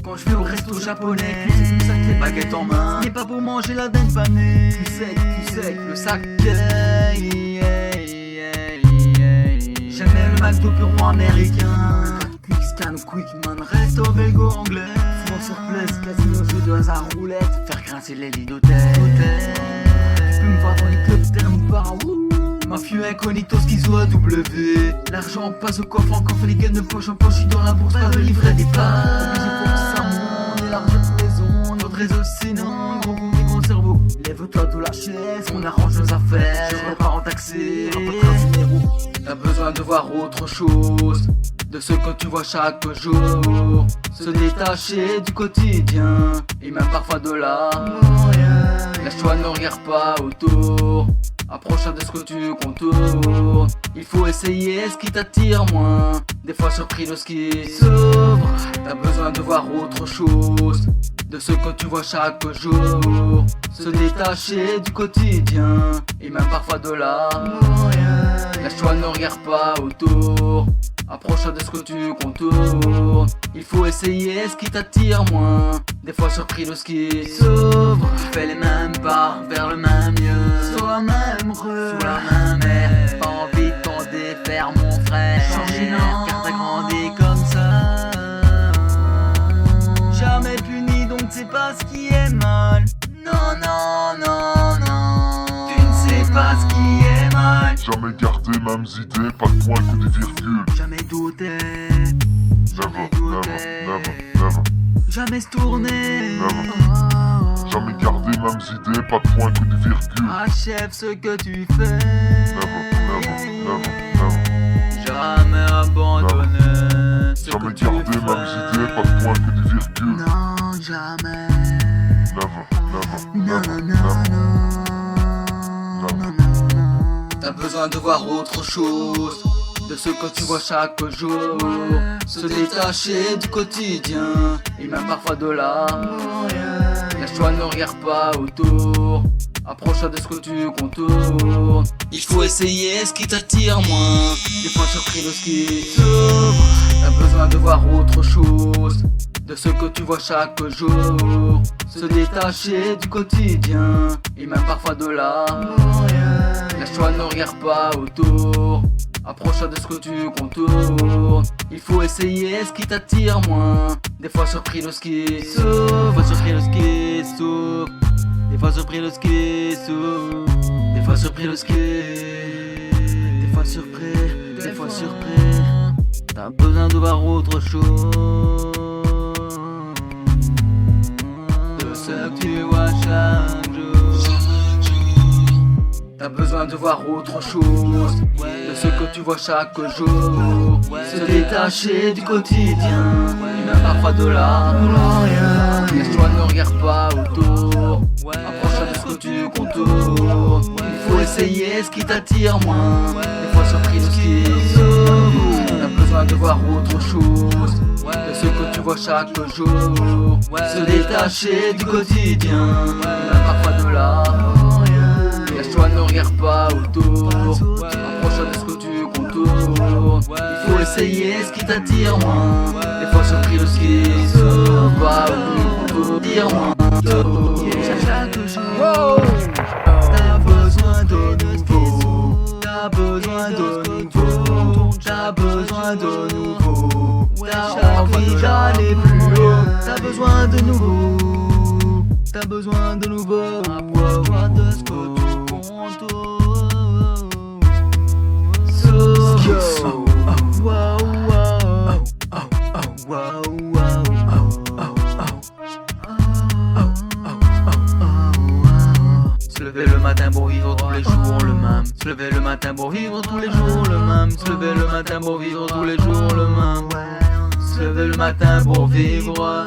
Quand je vais au resto japonais, c'est tout ça avec les baguettes en main. Ce n'est pas pour manger la dinde panée. Tu sais, le sac. J'aimais le McDo purement américain. Quick scan, quick man, resto belgo anglais. Souvent sur place, casino, jeu de hasard, roulette. Faire grincer les lits d'hôtel. Tu peux me voir dans les clubs termes par où. Mafieux incognito, schizo à W. L'argent passe au coffre, encore fait les gaines de poche en poche. Je suis dans la bourse, pas de livret des parts. Obligé pour que ça monte, élargir les ondes. Notre réseau sinon, gros goût des gros cerveaux. Lève-toi de la chaise, on arrange nos affaires. Je repars en taxi, rapporte un numéro. T'as besoin de voir autre chose, de ce que tu vois chaque jour. Se détacher du quotidien, et même parfois de là. Lâche-toi, ne regarde pas autour. Approche de ce que tu contournes. Il faut essayer ce qui t'attire moins. Des fois surpris de ce qui s'ouvre. T'as besoin de voir autre chose, de ce que tu vois chaque jour. Se détacher du quotidien, et même parfois de là. Lâche-toi, ne regarde pas autour. Approche de ce que tu contournes. Il faut essayer ce qui t'attire moins. Des fois surpris de ce qui s'ouvre. Tu fais les mêmes pas vers le même lieu, sur la même rue, sous la même mer. Pas envie de t'en défaire mon frère. Changeant, car t'as grandi comme ça. Jamais puni donc c'est pas ce qui est mal. Non, non, non, non. Tu ne sais pas ce qui est mal. Jamais gardé mêmes idées, pas de points que des virgules. Jamais douté. Never, never, never. Jamais se tourner. Jamais gardé mêmes idées, pas de points que des virgules. Achève ce que tu fais. Never. Jamais abandonner ce Jamais que tu gardé mêmes idées, pas de points que des virgules. Non, jamais. Never. T'as besoin de voir autre chose, de ce que tu vois chaque jour. Se détacher du quotidien, et même parfois de là. Lâche-toi, ne regarde pas autour. Approche de ce que tu contournes. Il faut essayer ce qui t'attire moins. Des fois surpris de ce qui s'ouvre. T'as besoin de voir autre chose, de ce que tu vois chaque jour. Se détacher du quotidien, et même parfois de là. Lâche-toi, ne regarde pas autour. Approche de ce que tu contournes. Il faut essayer ce qui t'attire moins. Des fois surpris de ce qui s'ouvre. Des fois surpris de ce qui s'ouvre. Des fois surpris de ce qui s'ouvre. Des fois surpris de ce qui. Des fois surpris. Des fois surpris. T'as besoin de voir autre chose, de ce que tu vois chaque jour. T'as besoin de voir autre chose, de ce que tu vois chaque jour. Se détacher du quotidien, et même parfois de là. Laisse-toi, ne regarde pas autour. Approche de ce que tu contournes. Il faut essayer ce qui t'attire moins. Des fois surpris de ce qui s'ouvre. T'as besoin de voir autre chose, de ce que tu vois chaque jour. Se détacher du quotidien, et même parfois de là. Laisse-toi, ne regarde pas autour. Approche de ce que tu contournes. Il faut essayer ce qui t'attire moins. Des fois surpris de ce qui s'ouvre. Pas autour, dire moins. Chaque jour, t'as besoin de nouveau. T'as besoin de nouveau. T'as besoin de nouveau. T'as envie d'aller plus haut. T'as besoin de nouveau. T'as besoin de nouveau. Approche-toi de ce que tu contournes. Se lever le matin pour vivre tous les jours le même. Se lever le matin pour vivre tous les jours le même. Se lever le matin pour vivre tous les jours le même. Se lever le matin pour vivre.